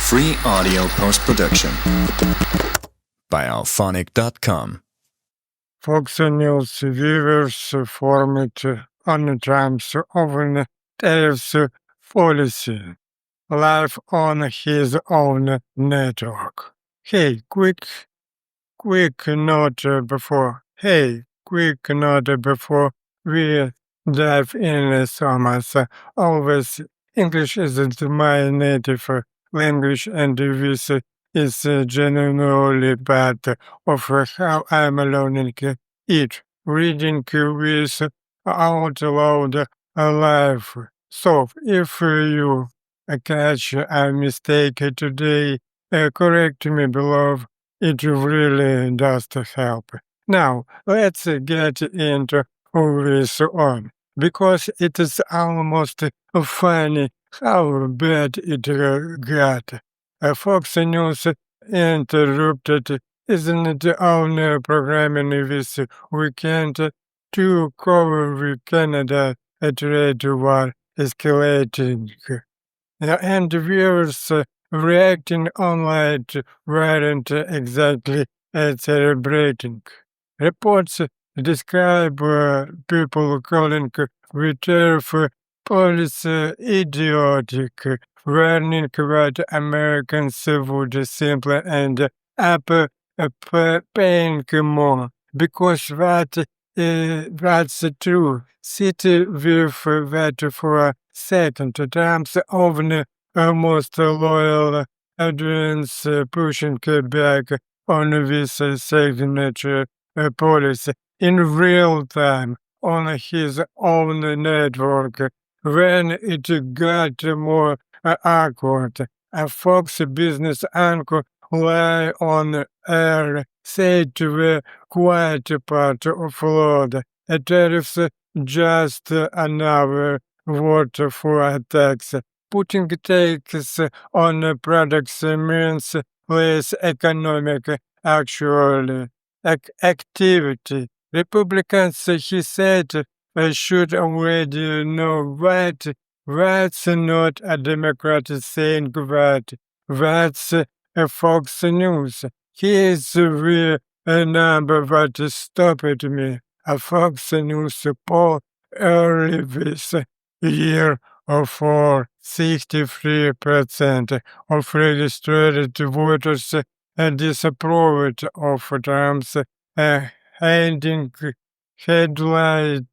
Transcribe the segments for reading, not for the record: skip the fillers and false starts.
Free audio post-production by alphonic.com. Fox News viewers formed on Trump's own tariffs policy, live on his own network. Quick note before we dive in, Thomas. Always, English isn't my native language, and this is genuinely part of how I'm learning it. Reading with out loud live. So, if you catch a mistake today, correct me below. It really does help. Now, let's get into this on, because it is almost funny how bad it got. Fox News interrupted isn't only programming this weekend to cover with Canada a trade war escalating. And viewers reacting online weren't exactly celebrating. Reports describe people calling the tariff policy idiotic, warning that Americans would simply end up paying more, because that's true. Sit with that for a second. Trump's own most loyal audience pushing back on this signature policy in real time on his own network. When it got more awkward, a Fox Business anchor live on air said to the quiet part of Florida, tariffs just another word for a tax. Putting taxes on products means less economic activity. Republicans, he said, should already know that. That's not a Democrat saying that. That's Fox News. Here's the number that stopped me. A Fox News poll early this year for 63% of registered voters disapproved of Trump's heading headline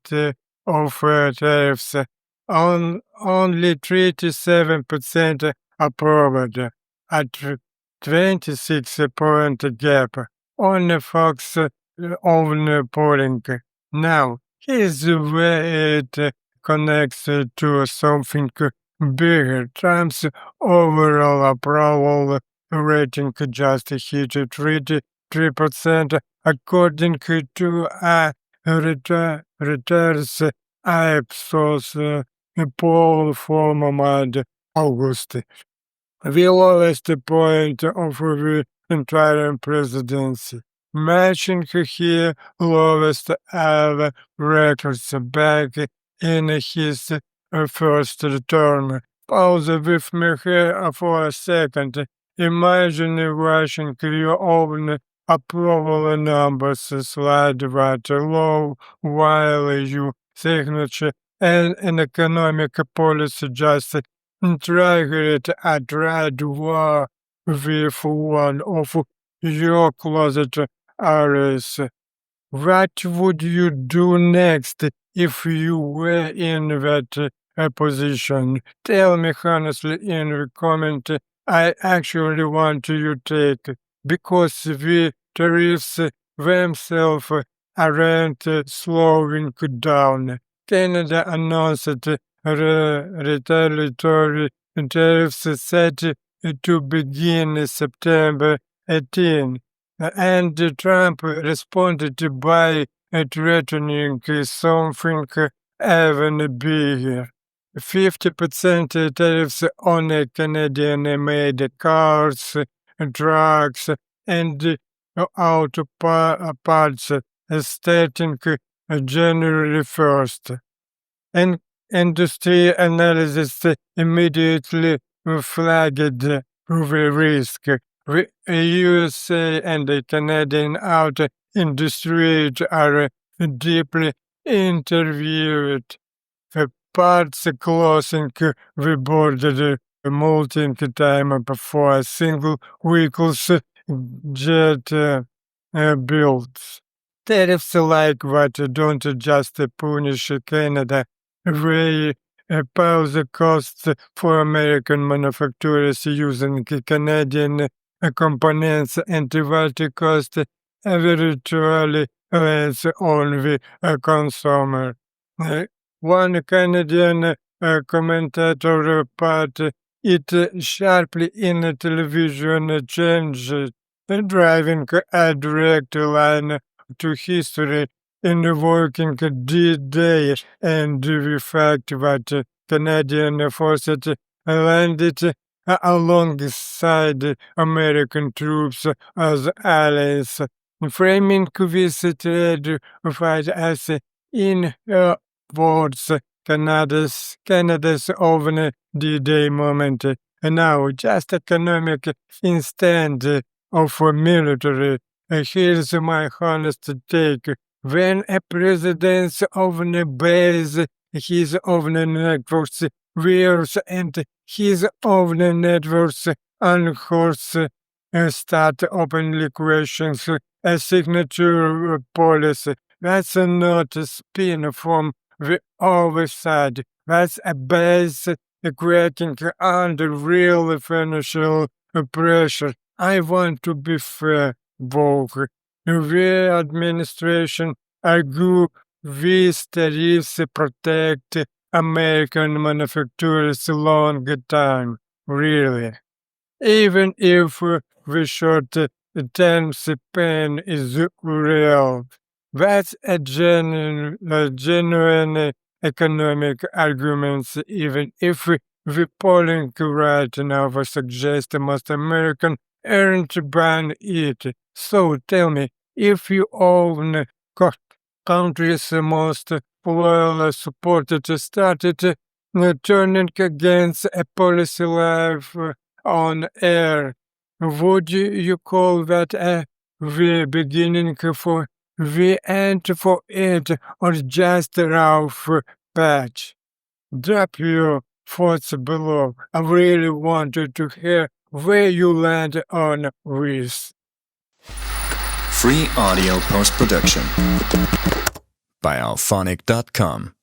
of tariffs. Only 37% approved, a 26-point gap on Fox own polling. Now, here's where it connects to something bigger. Trump's overall approval rating just hit 3%, according to a Reuters Ipsos poll from mid-August. The lowest point of the entire presidency, matching his lowest ever records back in his first term. Pause with me here for a second. Imagine watching your own approval numbers slide that low while your signature and an economic policy just triggered a trade war with one of your closet allies. What would you do next if you were in that position? Tell me honestly in the comment. I actually want you to take, because the tariffs themselves aren't slowing down. Canada announced retaliatory tariffs set to begin September 18. And Trump responded by threatening something even bigger. 50% tariffs on Canadian-made cars, trucks, and auto parts starting January 1st. And industry analysts immediately flagged we risk. The USA and the Canadian auto industry are deeply interviewed. The parts closing the border multiple time before single vehicles get built. Tariffs like what don't just punish Canada, they pose the costs for American manufacturers using Canadian components and what cost virtually less on the consumer. One Canadian commentator put it sharply in a television change, driving a direct line to history in the working day and the fact that Canadian forces landed alongside American troops as allies, framing this trade fight as in words Canada's own D-Day moment, and now just economic instead of military. Here's my honest take. When a president own base his own networks, wears and his own networks and horse start openly questions a signature policy. That's not a spin from the other side. That's a base cracking under real financial pressure. I want to be fair, Volker. The administration argue these tariffs protect American manufacturers long time, really. Even if the short-term pain is real. That's a genuine economic argument, even if the polling right now suggests most Americans aren't buying it. So tell me, if you own country's most loyal supported started turning against a policy live on air, would you call that the beginning for the end for it, or just a rough patch? Drop your thoughts below. I really wanted to hear where you land on this. Free audio post production by alphonic.com.